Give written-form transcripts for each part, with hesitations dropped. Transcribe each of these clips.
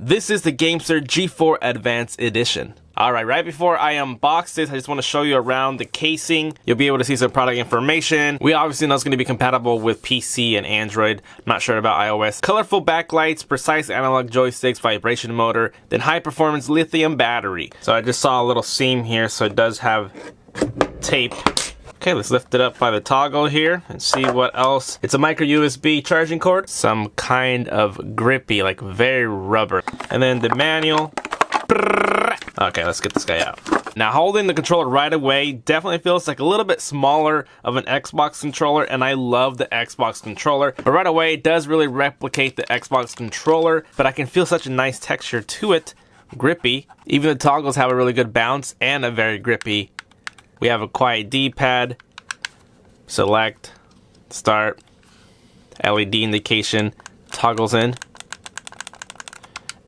This is the GameSir G4 Advanced Edition. Alright, right before I unbox this, I just want to show you around the casing. You'll be able to see some product information. We obviously know it's going to be compatible with PC and Android. Not sure about iOS. Colorful backlights, precise analog joysticks, vibration motor, then high performance lithium battery. So I just saw a little seam here, so it does have tape. Okay, let's lift it up by the toggle here and see what else. It's a micro USB charging cord. Some kind of grippy, like very rubber. And then the manual. Okay, let's get this guy out. Now, holding the controller right away definitely feels like a little bit smaller of an Xbox controller, and I love the Xbox controller. But right away, it does really replicate the Xbox controller, but I can feel such a nice texture to it. Grippy. Even the toggles have a really good bounce and a very grippy. We have a quiet D-pad. Select, start, LED indication, toggles in.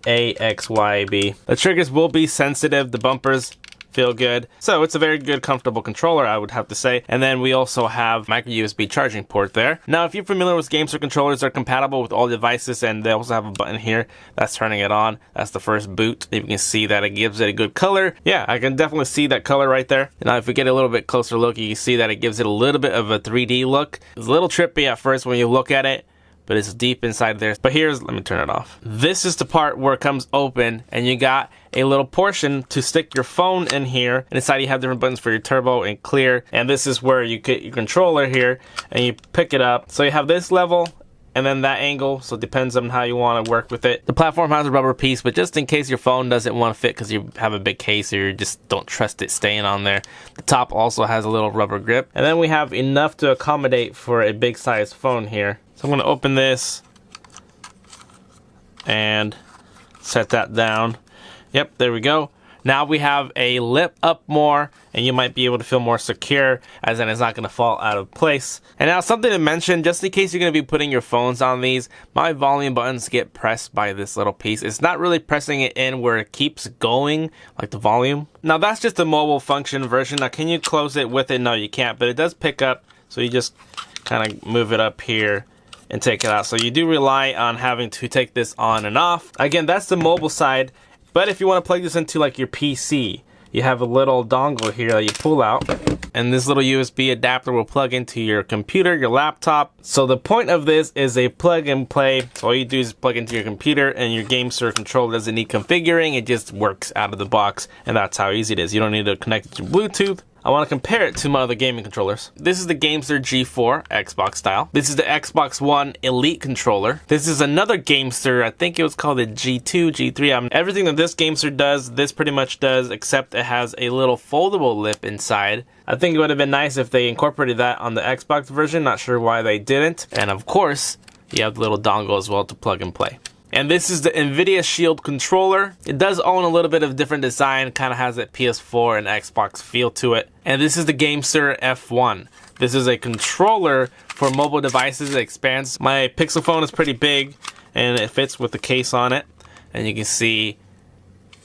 A, X, Y, B. The triggers will be sensitive, the bumpers feel good. So it's a very good, comfortable controller, I would have to say. And then we also have micro USB charging port there. Now, if you're familiar with GameSir controllers, they're compatible with all devices, and they also have a button here that's turning it on. That's the first boot. You can see that it gives it a good color. Yeah, I can definitely see that color right there. Now, if we get a little bit closer look, you can see that it gives it a little bit of a 3D look. It's a little trippy at first when you look at it, but it's deep inside there. But here's, let me turn it off. This is the part where it comes open and you got a little portion to stick your phone in here. And inside you have different buttons for your turbo and clear. And this is where you get your controller here and you pick it up. So you have this level and then that angle, so it depends on how you want to work with it. The platform has a rubber piece, but just in case your phone doesn't want to fit because you have a big case or you just don't trust it staying on there, the top also has a little rubber grip. And then we have enough to accommodate for a big size phone here. So I'm going to open this and set that down. Yep, there we go. Now we have a lip up more, and you might be able to feel more secure, as in it's not going to fall out of place. And now something to mention, just in case you're going to be putting your phones on these, my volume buttons get pressed by this little piece. It's not really pressing it in where it keeps going, like the volume. Now that's just the mobile function version. Now can you close it with it? No, you can't, but it does pick up, so you just kind of move it up here and take it out. So you do rely on having to take this on and off. Again, that's the mobile side. But if you want to plug this into like your PC, you have a little dongle here that you pull out, and this little USB adapter will plug into your computer, your laptop. So the point of this is a plug and play. So all you do is plug into your computer, and your GameSir controller doesn't need configuring. It just works out of the box, and that's how easy it is. You don't need to connect it to Bluetooth. I want to compare it to my other gaming controllers. This is the GameSir G4 Xbox style. This is the Xbox One Elite controller. This is another GameSir, I think it was called the G2, G3. Everything that this GameSir does, this pretty much does, except it has a little foldable lip inside. I think it would have been nice if they incorporated that on the Xbox version. Not sure why they didn't. And of course, you have the little dongle as well to plug and play. And this is the NVIDIA Shield controller. It does own a little bit of different design, kind of has that PS4 and Xbox feel to it. And this is the GameSir F1. This is a controller for mobile devices. It expands. My Pixel phone is pretty big and it fits with the case on it. And you can see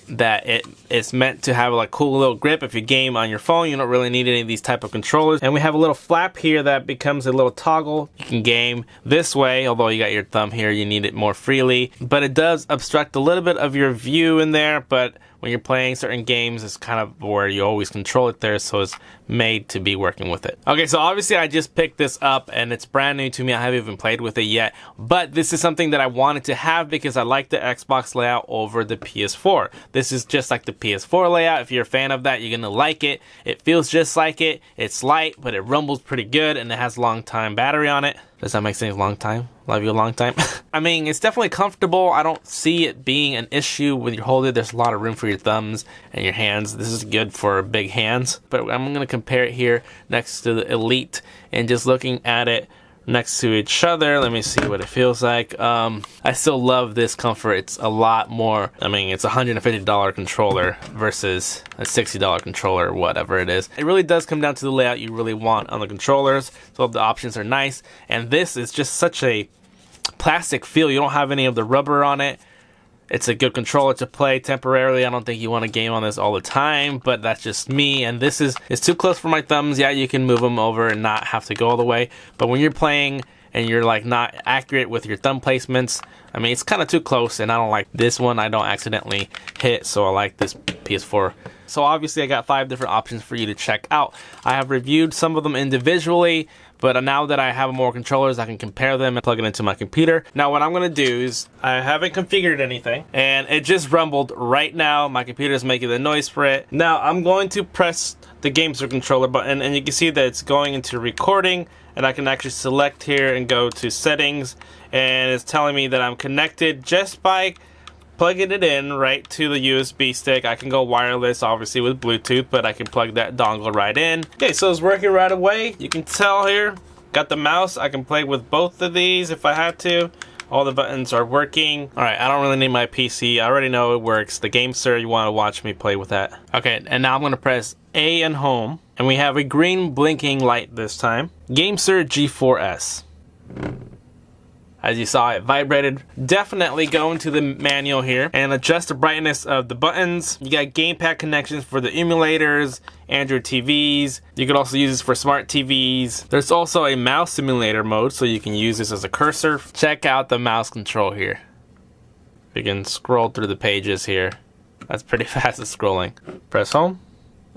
that it's meant to have a cool little grip. If you game on your phone, you don't really need any of these type of controllers. And we have a little flap here that becomes a little toggle. You can game this way, although you got your thumb here, you need it more freely. But it does obstruct a little bit of your view in there, but when you're playing certain games, it's kind of where you always control it there, so it's made to be working with it. Okay, so obviously I just picked this up and it's brand new to me. I haven't even played with it yet, but this is something that I wanted to have because I like the Xbox layout over the PS4. This is just like the PS4 layout. If you're a fan of that, you're gonna like it. It feels just like it. It's light, but it rumbles pretty good, and it has long time battery on it. Does that make sense? Long time? Love you a long time. I mean, it's definitely comfortable. I don't see it being an issue when you hold it. There's a lot of room for your thumbs and your hands. This is good for big hands. But I'm going to compare it here next to the Elite, and just looking at it next to each other, let me see what it feels like. I still love this comfort. It's a lot more. I mean, it's a $150 controller versus a $60 controller or whatever it is. It really does come down to the layout you really want on the controllers. So the options are nice, and this is just such a plastic feel. You don't have any of the rubber on it. It's a good controller to play temporarily. I don't think you want to game on this all the time, but that's just me. And this is, it's too close for my thumbs. Yeah, you can move them over and not have to go all the way. But when you're playing and you're like not accurate with your thumb placements, I mean, it's kind of too close, and I don't like this one. I don't accidentally hit, so I like this PS4. So obviously I got 5 different options for you to check out. I have reviewed some of them individually, but now that I have more controllers, I can compare them and plug it into my computer. Now what I'm gonna do is, I haven't configured anything, and it just rumbled right now. My computer is making the noise for it. Now I'm going to press the GameSir controller button, and you can see that it's going into recording, and I can actually select here and go to settings, and it's telling me that I'm connected just by plugging it in right to the USB stick. I can go wireless obviously with Bluetooth, but I can plug that dongle right in. Okay, so it's working right away. You can tell here, got the mouse. I can play with both of these if I had to. All the buttons are working. All right, I don't really need my PC. I already know it works. The GameSir, you want to watch me play with that. Okay, and now I'm gonna press A and home, and we have a green blinking light this time. GameSir G4s. As you saw, it vibrated. Definitely go into the manual here and adjust the brightness of the buttons. You got gamepad connections for the emulators, Android TVs. You could also use this for smart TVs. There's also a mouse simulator mode, so you can use this as a cursor. Check out the mouse control here. You can scroll through the pages here. That's pretty fast at scrolling. Press home.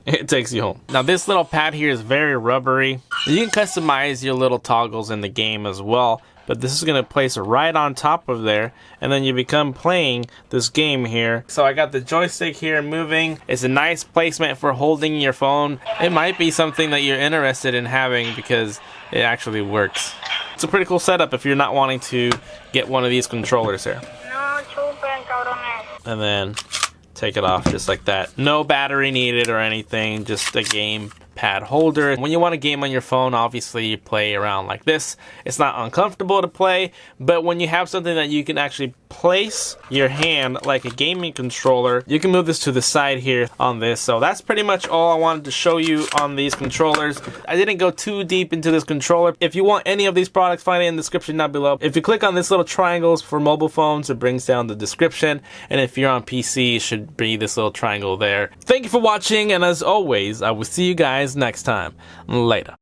It takes you home. Now this little pad here is very rubbery. You can customize your little toggles in the game as well, but this is going to place it right on top of there, and then you become playing this game here. So I got the joystick here moving. It's a nice placement for holding your phone. It might be something that you're interested in having because it actually works. It's a pretty cool setup if you're not wanting to get one of these controllers here. And then take it off just like that. No battery needed or anything, just a game pad holder. When you want to game on your phone, obviously you play around like this. It's not uncomfortable to play, but when you have something that you can actually place your hand like a gaming controller, you can move this to the side here on this. So that's pretty much all I wanted to show you on these controllers. I didn't go too deep into this controller. If you want any of these products, find it in the description down below. If you click on this little triangles for mobile phones, it brings down the description, and if you're on PC, it should be this little triangle there. Thank you for watching, and as always, I will see you guys next time. Later.